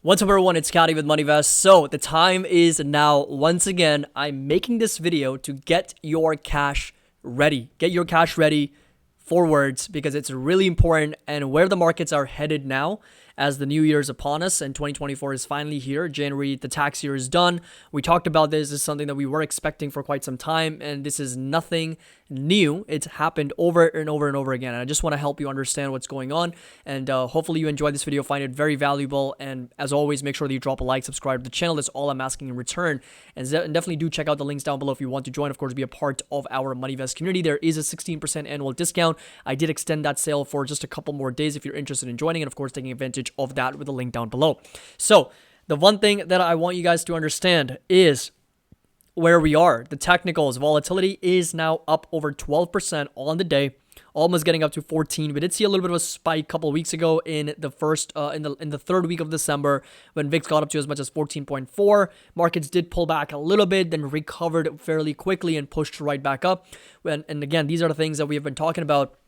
What's up everyone, it's Scotty with MoneyVest. So the time is now. Once again, I'm making this video to get your cash ready. Get your cash ready forwards because it's really important, and where the markets are headed now as the new year is upon us and 2024 is finally here. January, the tax year is done. We talked about this. This is something that we were expecting for quite some time, and this is nothing new. It's happened over and over and over again. And I just want to help you understand what's going on, and hopefully you enjoyed this video, find it very valuable. And as always, make sure that you drop a like, subscribe to the channel. That's all I'm asking in return. And definitely do check out the links down below if you want to join, of course, be a part of our MoneyVest community. There is a 16% annual discount. I did extend that sale for just a couple more days if you're interested in joining, and of course taking advantage of that with the link down below. So the one thing that I want you guys to understand is where we are. The technicals volatility is now up over 12% on the day, almost getting up to 14. We did see a little bit of a spike a couple of weeks ago in the first in the third week of December when VIX got up to as much as 14.4. Markets did pull back a little bit, then recovered fairly quickly and pushed right back up. And again, these are the things that we have been talking about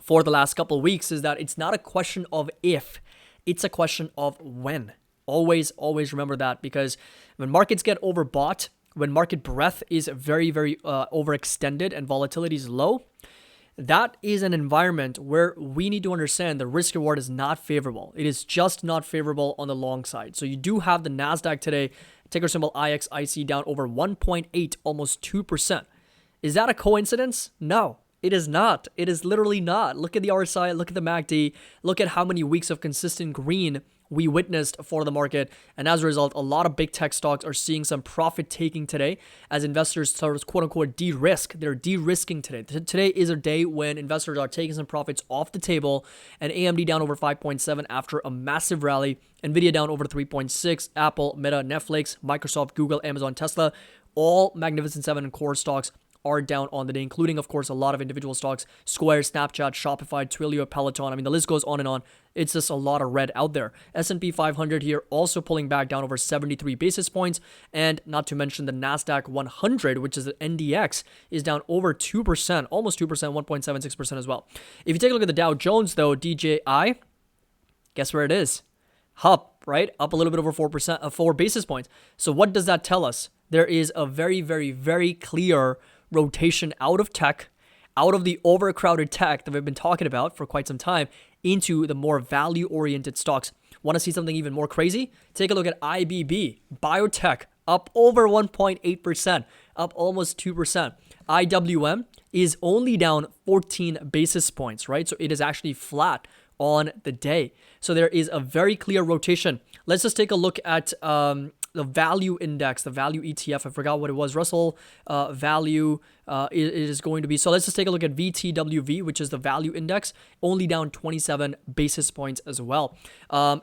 for the last couple of weeks, is that it's not a question of if, it's a question of when. Always remember that, because when markets get overbought, when market breadth is very overextended and volatility is low, that is an environment where we need to understand the risk reward is not favorable. It is just not favorable on the long side. So you do have the NASDAQ today, ticker symbol IXIC, down over 1.8, almost 2%. Is that a coincidence? No. It is not. It is literally not. Look at the RSI, look at the MACD, look at how many weeks of consistent green we witnessed for the market. And as a result, a lot of big tech stocks are seeing some profit taking today as investors sort of quote unquote de-risk. They're de-risking today. Today is a day when investors are taking some profits off the table, and AMD down over 5.7 after a massive rally. Nvidia down over 3.6. Apple, Meta, Netflix, Microsoft, Google, Amazon, Tesla, all Magnificent 7 and core stocks are down on the day, including, of course, a lot of individual stocks: Square, Snapchat, Shopify, Twilio, Peloton. I mean, the list goes on and on. It's just a lot of red out there. S&P 500 here also pulling back down over 73 basis points. And not to mention the NASDAQ 100, which is the NDX, is down over 2%, almost 2%, 1.76% as well. If you take a look at the Dow Jones, though, DJI, guess where it is? Up, right? Up a little bit over 4%, 4 basis points. So what does that tell us? There is a very clear rotation out of tech, out of the overcrowded tech that we've been talking about for quite some time, into the more value-oriented stocks. Want to see something even more crazy? Take a look at IBB, biotech, up over 1.8%, up almost 2%. IWM is only down 14 basis points, right? So it is actually flat on the day. So there is a very clear rotation. Let's just take a look at the value index, the value ETF. I forgot what it was. Russell value it is going to be. So let's just take a look at VTWV, which is the value index, only down 27 basis points as well.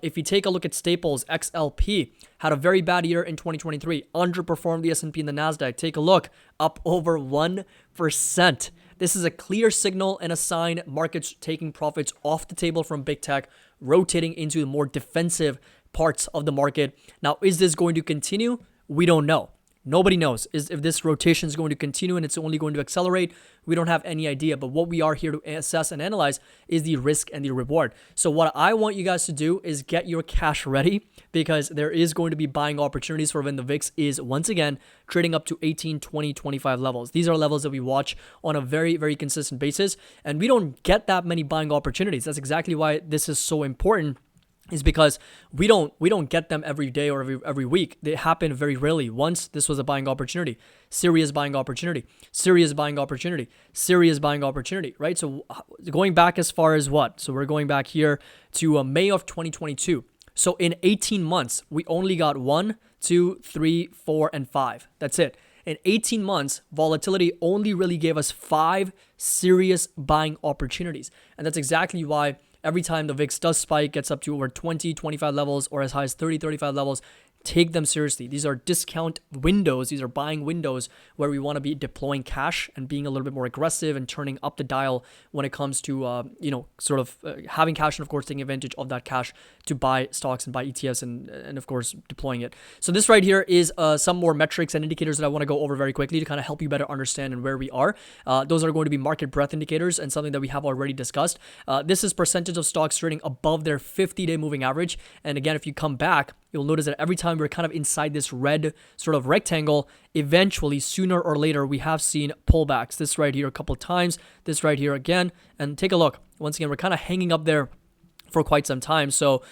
If you take a look at Staples, XLP had a very bad year in 2023, underperformed the S&P and the NASDAQ. Take a look, up over 1%. This is a clear signal and a sign markets taking profits off the table from big tech, rotating into the more defensive parts of the market. Now, is this going to continue? We don't know. Nobody knows if this rotation is going to continue and it's only going to accelerate. We don't have any idea. But what we are here to assess and analyze is the risk and the reward. So what I want you guys to do is get your cash ready, because there is going to be buying opportunities for when the VIX is once again trading up to 18, 20, 25 levels. These are levels that we watch on a very consistent basis, and we don't get that many buying opportunities. That's exactly why this is so important, is because we don't get them every day or every week. They happen very rarely. Once this was a buying opportunity, serious buying opportunity, serious buying opportunity, serious buying opportunity, right? So going back as far as what? So we're going back here to May of 2022. So in 18 months, we only got 1, 2, 3, 4, and 5. That's it. In 18 months, volatility only really gave us 5 serious buying opportunities. And that's exactly why every time the VIX does spike, gets up to over 20, 25 levels, or as high as 30, 35 levels, take them seriously. These are discount windows. These are buying windows where we want to be deploying cash and being a little bit more aggressive and turning up the dial when it comes to, having cash and, of course, taking advantage of that cash to buy stocks and buy ETFs and of course, deploying it. So this right here is some more metrics and indicators that I want to go over very quickly to kind of help you better understand and where we are. Those are going to be market breadth indicators and something that we have already discussed. This is percentage of stocks trading above their 50-day moving average. And again, if you come back you'll notice that every time we're kind of inside this red sort of rectangle, eventually, sooner or later, we have seen pullbacks. This right here a couple of times, this right here again, and take a look. Once again, we're kind of hanging up there for quite some time. So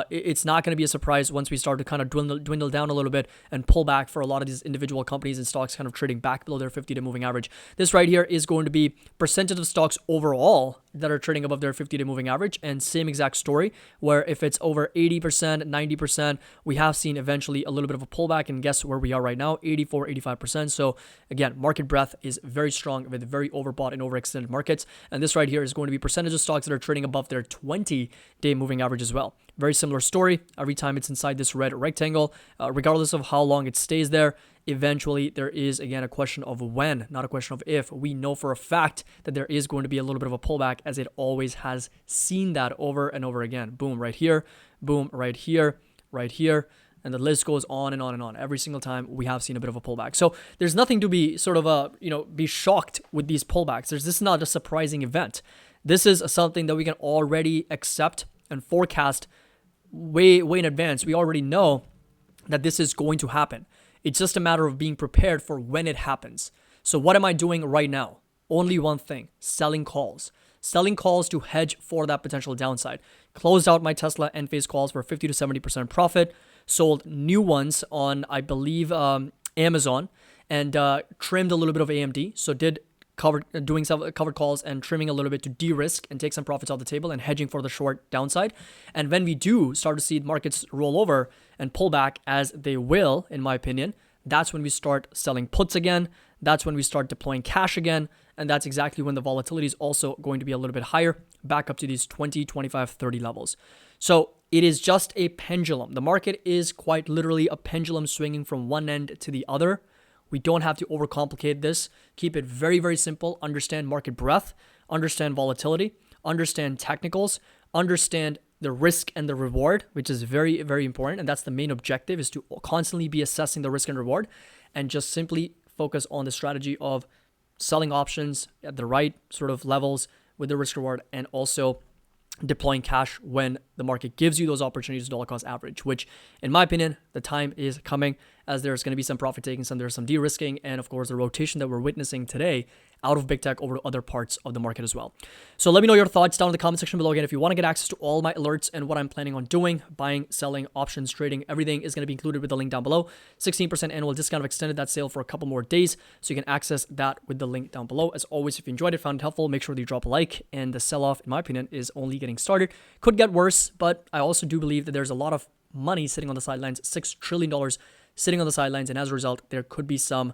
it's not going to be a surprise once we start to kind of dwindle down a little bit and pull back for a lot of these individual companies and stocks kind of trading back below their 50-day moving average. This right here is going to be percentage of stocks overall that are trading above their 50-day moving average, and same exact story where if it's over 80%, 90%, we have seen eventually a little bit of a pullback, and guess where we are right now, 84, 85%. So again, market breadth is very strong with very overbought and overextended markets, and this right here is going to be percentage of stocks that are trading above their 20-day moving average as well. Very similar story. Every time it's inside this red rectangle, regardless of how long it stays there, eventually there is, again, a question of when, not a question of if. We know for a fact that there is going to be a little bit of a pullback, as it always has seen that over and over again. Boom right here, boom right here, right here. And the list goes on and on and on. Every single time we have seen a bit of a pullback. So there's nothing to be sort of be shocked with these pullbacks. This is not a surprising event. This is something that we can already accept and forecast way in advance. We already know that this is going to happen. It's just a matter of being prepared for when it happens. So what am I doing right now? Only one thing: selling calls. Selling calls to hedge for that potential downside. Closed out my Tesla Enphase calls for 50 to 70% profit. Sold new ones on, I believe, Amazon, and trimmed a little bit of AMD. So doing some covered calls and trimming a little bit to de-risk and take some profits off the table and hedging for the short downside. And when we do start to see markets roll over and pull back, as they will, in my opinion, that's when we start selling puts again. That's when we start deploying cash again. And that's exactly when the volatility is also going to be a little bit higher, back up to these 20, 25, 30 levels. So it is just a pendulum. The market is quite literally a pendulum swinging from one end to the other. We don't have to overcomplicate this. Keep it very, very simple. Understand market breadth, understand volatility, understand technicals, understand the risk and the reward, which is very, very important. And that's the main objective, is to constantly be assessing the risk and reward, and just simply focus on the strategy of selling options at the right sort of levels with the risk reward, and also deploying cash when the market gives you those opportunities to dollar cost average, which in my opinion, the time is coming, as there's going to be some profit taking, there's some de-risking, and of course the rotation that we're witnessing today out of big tech over to other parts of the market as well. So let me know your thoughts down in the comment section below. Again, if you want to get access to all my alerts and what I'm planning on doing, buying, selling, options, trading, everything is going to be included with the link down below. 16% annual discount. I've extended that sale for a couple more days, so you can access that with the link down below. As always, if you enjoyed it, found it helpful, make sure that you drop a like. And the sell-off, in my opinion, is only getting started. Could get worse, but I also do believe that there's a lot of money sitting on the sidelines, $6 trillion sitting on the sidelines, and as a result, there could be some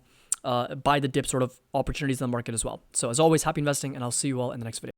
buy the dip sort of opportunities in the market as well. So as always, happy investing, and I'll see you all in the next video.